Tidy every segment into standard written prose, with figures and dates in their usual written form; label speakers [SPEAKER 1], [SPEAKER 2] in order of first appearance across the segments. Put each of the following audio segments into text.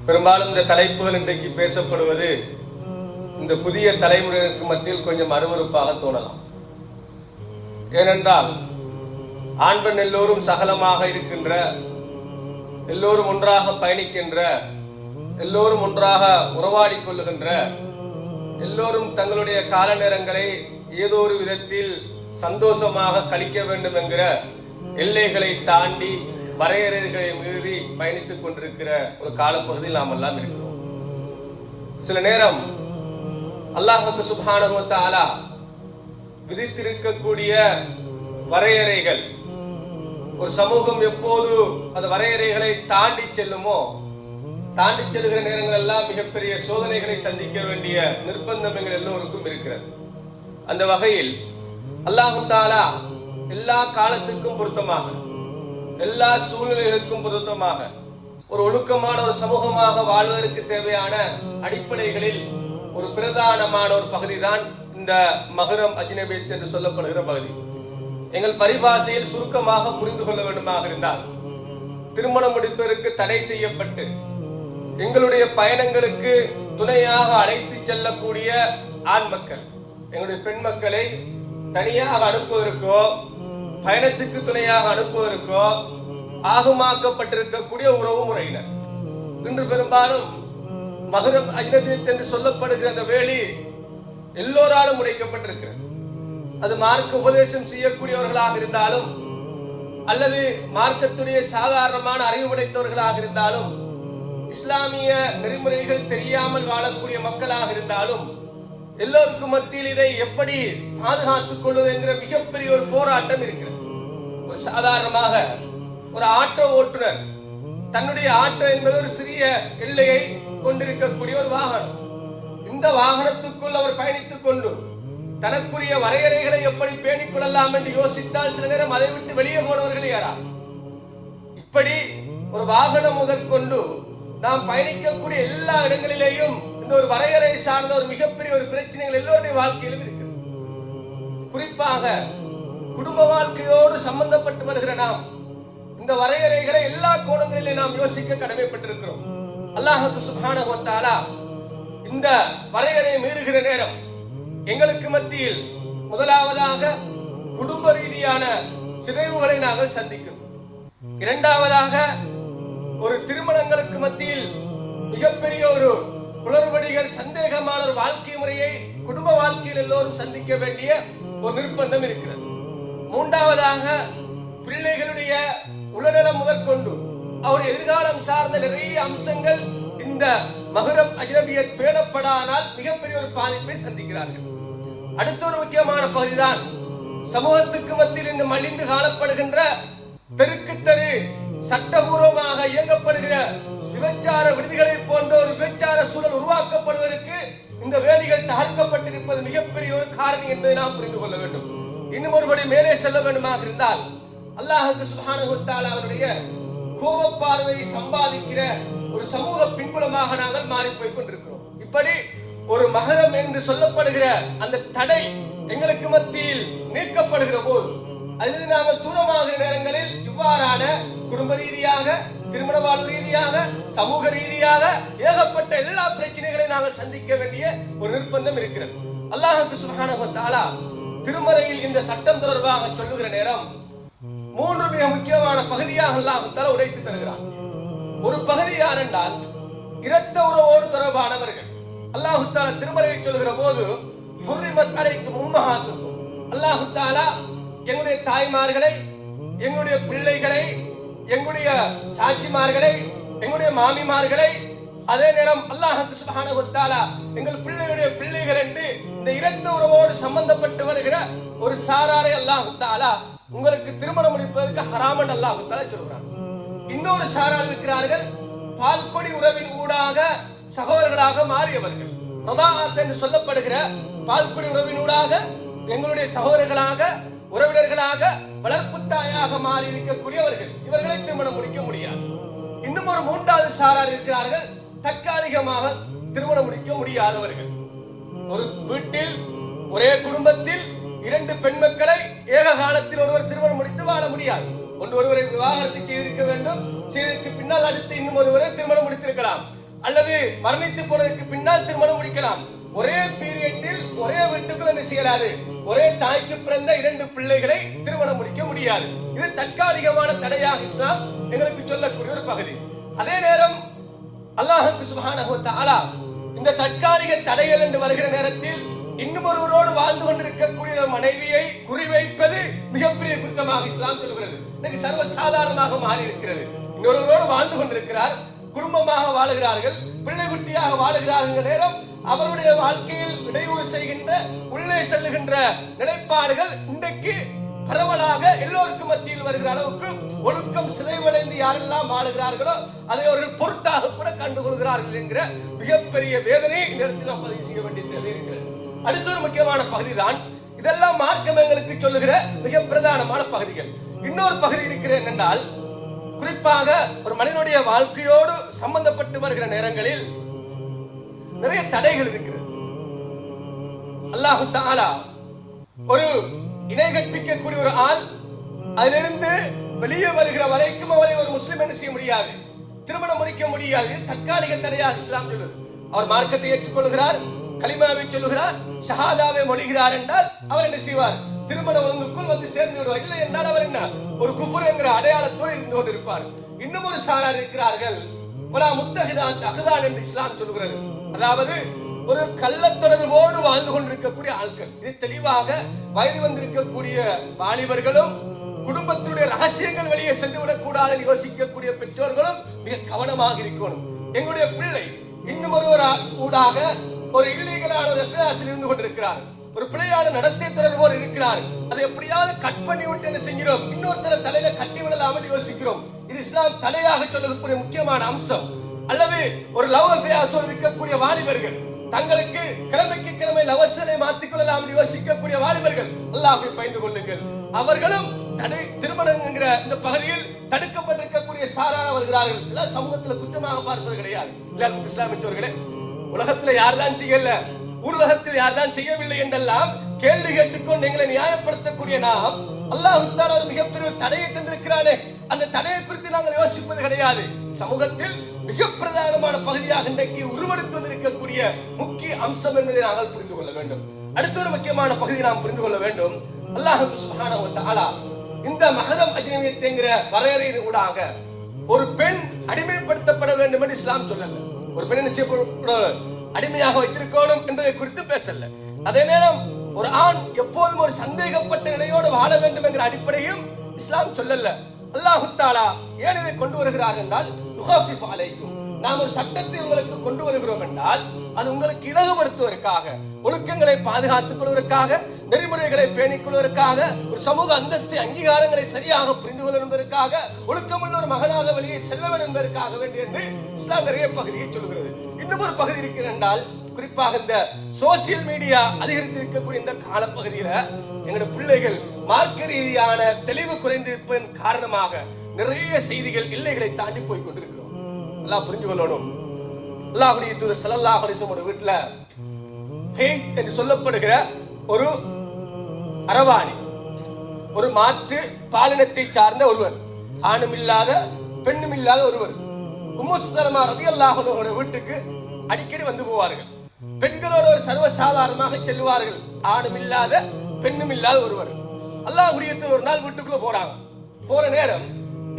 [SPEAKER 1] பெரும்பாலும் இந்த தலைப்புகள் இன்றைக்கு பேசப்படுவது இந்த புதிய தலைமுறைக்கு மத்தியில் கொஞ்சம் அருவருப்பாக தோணலாம். ஏனென்றால் ஆண் பெண் எல்லோரும் சகலமாக இருக்கின்ற, எல்லோரும் ஒன்றாக பயணிக்கின்ற, எல்லோரும் ஒன்றாக உறவாடி கொள்ளுகின்ற, எல்லோரும் தங்களுடைய கால நேரங்களை ஏதோ ஒரு விதத்தில் சந்தோஷமாக கழிக்க வேண்டும் என்கிற எல்லைகளை தாண்டி வரையறைகளை மீறி பயணித்துக் கொண்டிருக்கிற ஒரு காலப்பகுதியில் நாம் எல்லாம் இருக்கிறோம். சில நேரம் அல்லாஹ் சுப்ஹானஹு வ தஆலா விதித்திருக்கக்கூடிய வரையறைகள் ஒரு சமூகம் எப்போது அந்த வரையறைகளை தாண்டி செல்லுமோ, தாண்டி செல்கிற நேரங்கள் எல்லாம் மிகப்பெரிய சோதனைகளை சந்திக்க வேண்டிய நிர்பந்தம் எங்கள் எல்லோருக்கும் இருக்கிறது. அந்த வகையில் அல்லாஹ் தஆலா எல்லா காலத்துக்கும் பொருத்தமாக, எல்லா சூழ்நிலைகளுக்கும் பொருத்தமாக ஒரு ஒழுக்கமான ஒரு சமூகமாக வாழ்வதற்கு தேவையான அடிப்படைகளில் ஒரு பிரதானமான ஒரு பகுதி தான் இந்த மஹரம் அஜ்னபியத் என்று சொல்லப்படுகிற பகுதி. எங்கள் பரிபாஷையில் சுருக்கமாக புரிந்து கொள்ள வேண்டுமாக இருந்தால், திருமணம் முடிப்பதற்கு தடை செய்யப்பட்டு எங்களுடைய பயணங்களுக்கு துணையாக அழைத்து செல்லக்கூடிய ஆண் மக்கள், எங்களுடைய பெண் மக்களை தனியாக அனுப்புவதற்கோ பயணத்துக்கு துணையாக அனுப்புவதற்கோ ஆகமாக்கப்பட்டிருக்கக்கூடிய உறவு முறையினர் இன்று பெரும்பாலும் மஹரம் அஜ்னபியத் என்று சொல்லப்படுகிற அந்த வேலி எல்லோராலும் உடைக்கப்பட்டிருக்கிறது. அது மார்க்க உபதேசம் செய்யக்கூடியவர்களாக இருந்தாலும், அல்லது மார்க்கத்துடைய சாதாரணமான அறிவு படைத்தவர்களாக இருந்தாலும், இஸ்லாமிய நெறிமுறைகள் தெரியாமல் வாழக்கூடிய மக்களாக இருந்தாலும், எல்லோருக்கும் மத்தியில் இதை எப்படி பாதுகாத்துக் கொள்வது என்கிற மிகப்பெரிய ஒரு போராட்டம் இருக்கிறது. ஒரு சாதாரணமாக ஒரு ஆட்டோ ஓட்டுநர் தன்னுடைய ஆட்டோ என்பது ஒரு சிறிய எல்லையை கொண்டிருக்கக்கூடிய ஒரு வாகனம். இந்த வாகனத்துக்குள் அவர் பயணித்துக் கொண்டு தனக்குரிய வரையறைகளை எப்படி பேணிக் கொள்ளலாம் என்று யோசித்தால் சில நேரம் அதை விட்டு வெளியே போனவர்கள் யாரா? இப்படி ஒரு வாகனம் முதற்கொண்டு நாம் பயணிக்கக்கூடிய எல்லா இடங்களிலேயும் இந்த ஒரு வரையறை சார்ந்த ஒரு மிகப்பெரிய ஒரு பிரச்சனைகள் எல்லோருடைய வாழ்க்கையிலும் இருக்கு. குறிப்பாக குடும்ப வாழ்க்கையோடு சம்பந்தப்பட்டு வருகிற நாம் இந்த வரையறைகளை எல்லா கோணங்களிலே நாம் யோசிக்க கடமைப்பட்டிருக்கிறோம். அல்லாஹ் சுப்ஹானஹு வ தஆலா இந்த வரையறையை மீறுகிற நேரம் எங்களுக்கு மத்தியில் முதலாவதாக குடும்ப ரீதியான சிதைவுகளை நாங்கள் சந்திக்கிறோம். இரண்டாவதாக ஒரு திருமணங்களுக்கு மத்தியில் மிகப்பெரிய ஒரு குளறுபடிகள், சந்தேகமான ஒரு வாழ்க்கை முறையை குடும்ப வாழ்க்கையில் எல்லோரும் சந்திக்க வேண்டிய ஒரு நிர்பந்தம் இருக்கிறது. மூன்றாவதாக பிள்ளைகளுடைய உடல்நலம் முதற்கொண்டு அவருடைய எதிர்காலம் சார்ந்த நிறைய அம்சங்கள் இந்த மஹரம் அஜ்னபியத் பேணப்படானால் மிகப்பெரிய ஒரு பாதிப்பை சந்திக்கிறார்கள். அடுத்த ஒரு முக்கியமான பகுதிதான் சமூகத்துக்கு மத்தியில் இந்த மலிந்து காணப்படுகின்ற தெருக்கு தெரு சட்டபூர்வமாக இயங்கப்படுகிற விபச்சார விடுதிகளை போன்ற ஒரு விபச்சார சூழல் உருவாக்கப்படுவதற்கு இந்த வேலிகள் தகர்க்கப்பட்டிருப்பது மிகப்பெரிய ஒரு காரணம் என்பதை நாம் புரிந்து கொள்ள வேண்டும். இன்னும் ஒருபடி மேலே செல்ல வேண்டுமாக இருந்தால், அல்லாஹ் சுப்ஹானஹு வ தஆலா அவருடைய கோபப்பார்வையை சம்பாதிக்கிற ஒரு சமூக பின்புலமாக நாங்கள் மாறி போய் கொண்டிருக்கிறோம். இப்படி ஒரு மஹரம் என்று சொல்லப்படுகிற அந்த தடை எங்களுக்கு மத்தியில் நீக்கப்படுகிற போது, அல்லது நாங்கள் தூரமாகிற நேரங்களில் இவ்வாறான குடும்ப ரீதியாக, திருமண வாழ்வு ரீதியாக, சமூக ரீதியாக ஏகப்பட்ட எல்லா பிரச்சனைகளையும் நாங்கள் சந்திக்க வேண்டிய ஒரு நிர்பந்தம் இருக்கிறது. அல்லாஹ் சுப்ஹானஹு வ தஆலா திருமறையில் இந்த சட்டம் தொடர்பாக சொல்லுகிற நேரம் மூன்று மிக முக்கியமான பகுதியாக அல்லாஹ் தஆலா உடைத்து தருகிறார். ஒரு பகுதி யார் என்றால் இரத்த உறவோடு தொடர்பானவர்கள். அல்லாஹ் தஆலா திருமறையில் சொல்லுகிற போது ஹுர்ரிமத் அலைக்கும் உம்மஹாத்துக்கும், அல்லாஹ் தஆலா எங்களுடைய தாய்மார்களை, எங்களுடைய பிள்ளைகளை, எங்களுடைய சாட்சிமார்களை, எங்களுடைய மாமிமார்களை, அதே நேரம் அல்லாஹ் சுப்ஹானஹு வ தஆலா எங்கள் பிள்ளைகளுடைய பிள்ளைகள் என்று இந்த இரத்த உறவோடு சம்பந்தப்பட்டு வருகிற ஒரு சாராரை அல்லாஹ் தஆலா உங்களுக்கு திருமணம் முடிப்பதற்கு ஹராம் என்று அல்லாஹ் தஆலா சொல்கிறான். இன்னொரு சாரார் இருக்கிறார்கள், பால்கொடி உறவின் ஊடாக சகோதரர்களாக மாறியவர்கள். ரதாஅத் என்று சொல்லப்படுகிற பால்கொடி உறவின் ஊடாக எங்களுடைய சகோதரர்களாக, உறவினர்களாக, வளர்ப்பு தாயாக மாறி இருக்கக்கூடியவர்கள். இவர்களை திருமணம் முடிக்க முடியாது. இன்னும் ஒரு மூன்றாவது சாரார் இருக்கிறார்கள், தற்காலிகமாக திருமணம் முடிக்க முடியாதவர்கள். ஒரு வீட்டில் ஒரே குடும்பத்தில் இரண்டு பெண் மக்களை ஏக காலத்தில் ஒருவர் திருமணம் முடித்து வாழ முடியாது. ஒன்று ஒருவரை விவாகரத்து செய்திருக்க வேண்டும், செய்ததற்கு பின்னால் அடுத்து இன்னும் ஒருவரை திருமணம் முடித்திருக்கலாம். அல்லது மரணித்து போனதற்கு பின்னால் திருமணம் முடிக்கலாம். ஒரே பீரியட்டில் ஒரே வீட்டுக்குள்ள என்ன செய்யலாது, ஒரே தாய்க்கு பிறந்த 2 பிள்ளைகளை திருமணம் முடிக்க முடியாது. இது தற்காலிகமான தடையாக இஸ்லாம் எங்களுக்கு சொல்லக்கூடிய ஒரு பகுதி. அதே நேரம் அல்லாஹ் சுப்ஹானஹு வ தஆலா இந்த தற்காலிக தடைகள் என்று வருகிற நேரத்தில் இன்னும் ஒருவரோடு வாழ்ந்து கொண்டிருக்கக்கூடிய மனைவியை குறிவைப்பது மிகப்பெரிய குற்றமாக இஸ்லாம் சொல்கிறது. இன்னைக்கு சர்வ சாதாரணமாக மாறி இருக்கிறது. இன்னொருவரோடு வாழ்ந்து கொண்டிருக்கிறார், குடும்பமாக வாழுகிறார்கள், பிள்ளை குட்டியாக வாழுகிறார்கள். நேரம் அவருடைய வாழ்க்கையில் இடையூறு செய்கின்ற, உள்ளே செல்லுகின்ற நிலைப்பாடுகள் இன்றைக்கு பரவலாக எல்லோருக்கும் மத்தியில் வருகிற அளவுக்கு ஒழுக்கம் சிதைவடைந்து யாரெல்லாம் வாழுகிறார்களோ அதை அவர்கள் பொருட்டாக கூட கண்டுகொள்கிறார்கள் என்கிற மிகப்பெரிய வேதனை இந்த இடத்தில் நாம் பதிவு செய்ய வேண்டிய தேவை இருக்கிறது. அடுத்த ஒரு முக்கியமான பகுதி தான் இதெல்லாம் மார்க்கம் எங்களுக்கு சொல்லுகிற மிக பிரதானமான பகுதிகள். இன்னொரு பகுதி இருக்கிறது என்னென்றால், குறிப்பாக ஒரு மனிதனுடைய வாழ்க்கையோடு சம்பந்தப்பட்டு வருகிற நேரங்களில் நிறைய தடைகள் இருக்கிறது. அல்லாஹ் தஆலா ஒரு இணை கற்பிக்கக்கூடிய ஒரு ஆள் அதிலிருந்து வெளியே வருகிற வரைக்கும் அவரை ஒரு முஸ்லிம் என்ன செய்ய முடியாது, திருமணம் முடிக்க முடியாது. தற்காலிக தடையாக இஸ்லாம் சொல்லுது. அவர் மார்க்கத்தை ஏற்றுக்கொள்கிறார், கலிமாவை சொல்லுகிறார், ஷஹாதாவை மொழிகிறார் என்றால் அவர் என்ன செய்வார், திருமண ஒழுங்குக்குள் வந்து சேர்ந்து விடுவார். இல்லை என்றால் அவர் என்ன, ஒரு குஃபர் என்கிற அடையாளத்தோடு இருந்து கொண்டிருப்பார். இன்னும் ஒரு சாரார் இருக்கிறார்கள், வலா முத்தஹிதான் அஹ்தான் என்று இஸ்லாம் சொல்கிறது. அதாவது ஒரு கள்ள தொடர்போடு வாழ்ந்து கொண்டிருக்கக்கூடிய ஆட்கள். இது தெளிவாக வயது வந்திருக்கக்கூடிய வாலிபர்களும் குடும்பத்தினுடைய ரகசியங்கள் வெளியே சென்று விடக்கூடாது யோசிக்கக்கூடிய பெற்றோர்களும் மிக கவனமாக இருக்கணும். எங்களுடைய பிள்ளை இன்னும் ஒருவர் ஊடாக ஒரு இல்லீகலான ஒரு அஃபேர்ஸில் இருந்து கொண்டிருக்கிறார், ஒரு பிள்ளையான நடத்தை தொடர்போடு இருக்கிறார், அதை எப்படியாவது கட் பண்ணி விட்டு என்ன செஞ்கிறோம், இன்னொருத்தர தலையில கட்டி விடலாமல் யோசிக்கிறோம். இது இஸ்லாம் தடையாக சொல்லக்கூடிய முக்கியமான அம்சம். அல்லது ஒரு லவ் அஃபேர்ஸோடு இருக்கக்கூடிய வாலிபர்கள் தங்களுக்கு கிழமைக்கு கிழமை லவசனை மாற்றிக் கொள்ளலாம் யோசிக்கக்கூடிய வாலிபர்கள், அல்லாஹ்வை பயந்து கொள்ளுங்கள். அவர்களும் தடை திருமணம் என்கிற இந்த பகுதியில் தடுக்கப்பட்டிருக்கக்கூடிய சாரார வருகிறார்கள். எல்லாம் சமூகத்தில் குற்றமாக பார்ப்பது கிடையாது. இஸ்லாமியர்களே, உலகத்துல யார்தான் செய்யல, உலகத்தில் யார்தான் செய்யவில்லை என்றெல்லாம் கேள்வி கேட்டுக்கொண்டு எங்களை நியாயப்படுத்தக்கூடிய நாம், அல்லாஹ் தஆலா ஒரு மிகப்பெரிய தடையை தந்திருக்கிறானே, அந்த தடையை குறித்து நாங்கள் யோசிப்பது கிடையாது. சமூகத்தில் மிக பிரதானமான பகுதியாக இன்றைக்கு உருவெடுத்திருக்கக்கூடிய முக்கிய அம்சம் என்பதை நாங்கள் புரிந்து கொள்ள வேண்டும். அடுத்த ஒரு முக்கியமான பகுதி நாம் புரிந்து கொள்ள வேண்டும். அல்லாஹ் சுப்ஹானஹு வ தஆலா இந்த மஹரம் அஜ்னபியத் என்கிற வரையறையின் ஊடாக ஒரு பெண் அடிமைப்படுத்தப்பட வேண்டும் என்று இஸ்லாம் சொல்லல. ஒரு பெண் அடிமையாக வைத்திருக்கணும் என்பதை குறித்து பேசல. அதே நேரம் ஒரு ஆண் எப்போதும் ஒரு சந்தேகப்பட்ட நிலையோடு வாழ வேண்டும் என்கிற அடிப்படையும் இஸ்லாம் சொல்லல. அல்லாஹ் தஆலா ஏன் இதை கொண்டு வருகிறார் என்றால், யுகாஃபிஃப் அலைக்கும், நாம் ஒரு சட்டத்தை உங்களுக்கு கொண்டு வருகிறோம் என்றால் அது உங்களுக்கு இலகுபடுத்துவதற்காக, ஒழுக்கங்களை பாதுகாத்துக் கொள்வதற்காக, நெறிமுறைகளை பேணிக் கொள்வதற்காக, ஒரு சமூக அந்தஸ்து அங்கீகாரங்களை சரியாக புரிந்து கொள்ள என்பதற்காக, ஒழுக்கமுள்ள ஒரு மகனாக வெளியே செல்ல வேண்டும் என்பதற்காக வேண்டி என்று இஸ்லாம் நிறைய பகுதியை சொல்கிறது. இன்னும் ஒரு பகுதி இருக்கிறது என்றால், குறிப்பாக இந்த சோசியல் மீடியா அதிகரித்து இருக்கக்கூடிய இந்த காலப்பகுதியில எங்களுடைய பிள்ளைகள் மார்க்க ரீதியான தெளிவு குறைந்திருப்பதன் காரணமாக நிறைய செய்திகள் எல்லைகளை தாண்டி போய் கொண்டிருக்கிறோம். எல்லாம் புரிஞ்சு கொள்ளணும். அல்லாஹ்வுடைய தூதர் ஸல்லல்லாஹு அலைஹி வஸல்லம் வீட்டுல ஹேத் என்று சொல்லப்படுகிற ஒரு அரவாணி, ஒரு மாற்று பாலினத்தை சார்ந்த ஒருவர், ஆணும் இல்லாத பெண்ணும் இல்லாத ஒருவர், உம்மு ஸலமா ரலியல்லாஹு அன்ஹா வீட்டுக்கு அடிக்கடி வந்து போவார்கள். பெண்களோடு ஒரு சர்வசாதாரணமாக செல்வார்கள். ஆணும் இல்லாத பெண்ணும் இல்லாத ஒருவர் அல்லாஹ்வுடைய தூதர் ஒரு நாள் வீட்டுக்குள்ள போறாங்க. போற நேரம்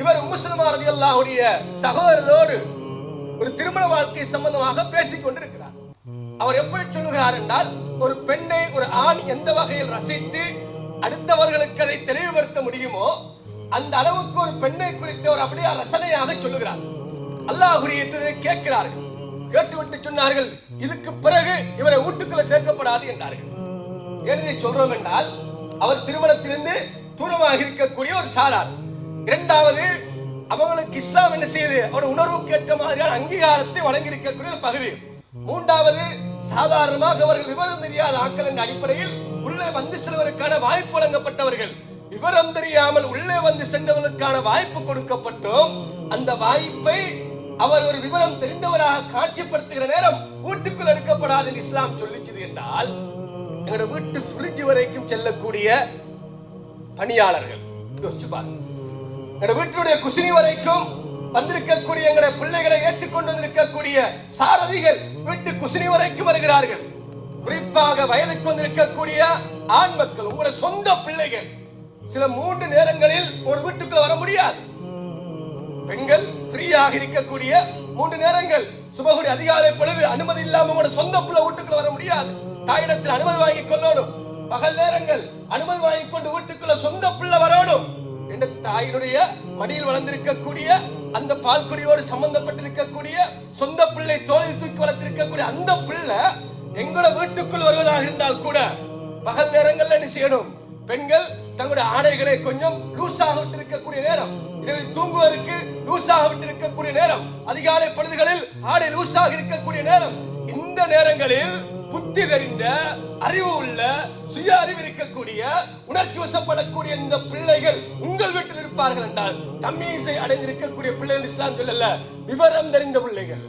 [SPEAKER 1] இவர் உம்மு ஸலமா ரலியல்லாஹுடைய சகோதரரோடு ஒரு திருமண வாழ்க்கை சம்பந்தமாக பேசிக் கொண்டிருக்கிறார். அவர் எப்படி சொல்லுகிறார் என்றால், ஒரு பெண்ணை ஒரு ஆண் எந்த வகையில் ரசித்து அடுத்தவர்களுக்கு அதை தெளிவுபடுத்த முடியுமோ அந்த அளவுக்கு ஒரு பெண்ணை குறித்து அவர் அப்படியே ரசனையாக சொல்லுகிறார். அல்லாஹ்வுடைய தூதர் கேட்கிறார்கள். கேட்டுவிட்டு சொன்னார்கள், இதுக்கு பிறகு இவரை வீட்டுக்குள்ள சேர்க்கப்படாது என்றார்கள். ஏன் சொல்றோம் என்றால், அவர் திருமணத்திலிருந்து தூரமாக இருக்கக்கூடிய ஒரு சாரார். இரண்டாவது, அவங்களுக்கு இஸ்லாம் என்ன செய்யுது, அவருடைய உணர்வுக்கு ஏற்ற மாதிரியான அங்கீகாரத்தை வழங்கி இருக்கக்கூடிய ஒரு பகுதி. மூன்றாவது, சாதாரணமாக அவர்கள் விவரம் தெரியாத ஆட்கள் என்ற அடிப்படையில் உள்ளே வந்து செல்வதற்கான வாய்ப்பு வழங்கப்பட்டவர்கள். விவரம் தெரியாமல் உள்ளே வந்து சென்றவர்களுக்கான வாய்ப்பு கொடுக்கப்பட்டோம். அந்த வாய்ப்பை அவர் ஒரு விவரம் தெரிந்தவராக காட்சிப்படுத்துகிற நேரம் வீட்டுக்குள் எடுக்கப்படாது என்று இஸ்லாம் சொல்லிச்சது என்றால், எங்களுடைய வீட்டு ஃப்ரிட்ஜ் வரைக்கும் செல்லக்கூடிய பணியாளர்கள் யோசிச்சு பாருங்க. எங்களுடைய வீட்டுடைய குசினி வரைக்கும் வந்திருக்கக்கூடிய எங்களுடைய பிள்ளைகளை ஏற்றுக்கொண்டு வந்திருக்கக்கூடிய சாரதிகள் வீட்டு குசினி வரைக்கும் வருகிறார்கள். குறிப்பாக வயதுக்கு வந்திருக்கக்கூடிய ஆண் மக்கள், உங்களுடைய சொந்த பிள்ளைகள், சில 3 நேரங்களில் ஒரு வீட்டுக்குள்ள வர முடியாது. பெண்கள் ஃப்ரீயாக இருக்கக்கூடிய 3 நேரங்கள், சுபகுடி அதிகாலை பொழுது அனுமதி இல்லாம உங்களோட சொந்த பிள்ளை வீட்டுக்குள்ள வர முடியாது. தாயிடத்தில் அனுமதி வாங்கி கொள்ளணும். பகல் நேரங்கள் அனுமதி வாங்கி கொண்டு வீட்டுக்குள்ள சொந்த பிள்ளை வரணும் என்று தாயினுடைய மடியில் வளர்ந்திருக்கக்கூடிய அந்த பால்குடியோடு சம்பந்தப்பட்டிருக்கக்கூடிய சொந்த பிள்ளை தோளில் தூக்கி வளர்த்திருக்கக்கூடிய அந்த பிள்ளை எங்களோட வீட்டுக்குள் வருவதாக இருந்தால் கூட பகல் நேரங்கள்ல என்ன செய்யணும்? பெண்கள் தங்களுடைய ஆடைகளை கொஞ்சம் லூசாக விட்டிருக்கக்கூடிய நேரம், இரவில் தூங்குவதற்கு லூசாக விட்டிருக்கக்கூடிய நேரம், அதிகாலை பொழுதுகளில் ஆடை லூசாக இருக்கக்கூடிய நேரம். இந்த நேரங்களில் புத்தி தெரிந்த, அறிவு உள்ள, சுய அறிவு இருக்கக்கூடிய, உணர்ச்சி வசப்படக்கூடிய இந்த பிள்ளைகள் உங்கள் வீட்டில் இருப்பார்கள் என்றால் தம்மீசை அடைந்திருக்கக்கூடிய பிள்ளைகள் இஸ்லாம் சொல்லல, விவரம் தெரிந்த பிள்ளைகள்.